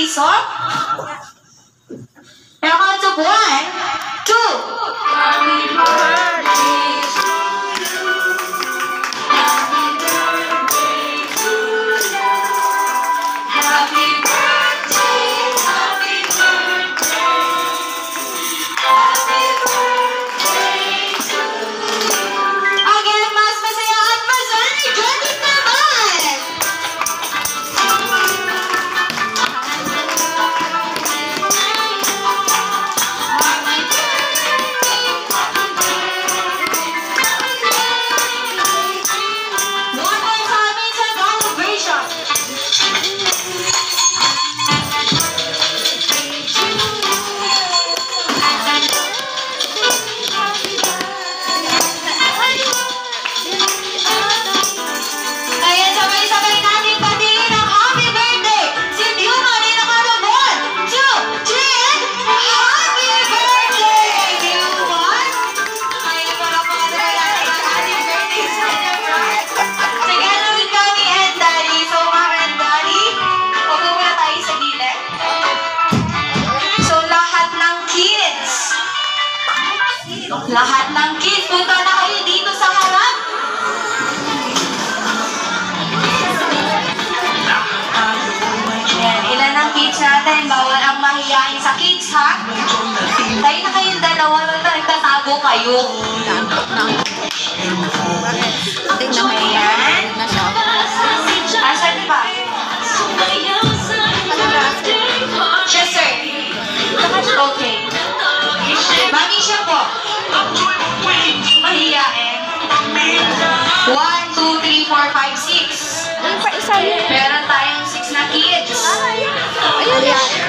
piso. And on count of 1, 2. Happy birthday to you. Happy birthday to you. Happy birthday, happy birthday. Happy birthday to you. Again, mas masaya at mas energetic naman. One more time into celebration. Kaya sabay-sabay natin patingin ang happy birthday. Si Dilma rin ang ano, 1, 2, 3, and happy birthday, Dilma! Kaya para pakatagalan ang happy birthday celebrant. Together with Mommy and Daddy. So, Mama and Daddy, huwag muna tayo sa gilid. So, lahat ng kids, punta na kayo dito sa harap. Ayan, ilan ang kids natin? Bawal ang mahiyain sa kids, ha? Tayo na kayong dalawa, nagtatago kayo. Ayan. Asan ba? Siya, sir. Okay. Mami siya po. Mahiyain. 1, 2, 3, 4, 5, 6. Meron tayong 6 na kids. Ayun.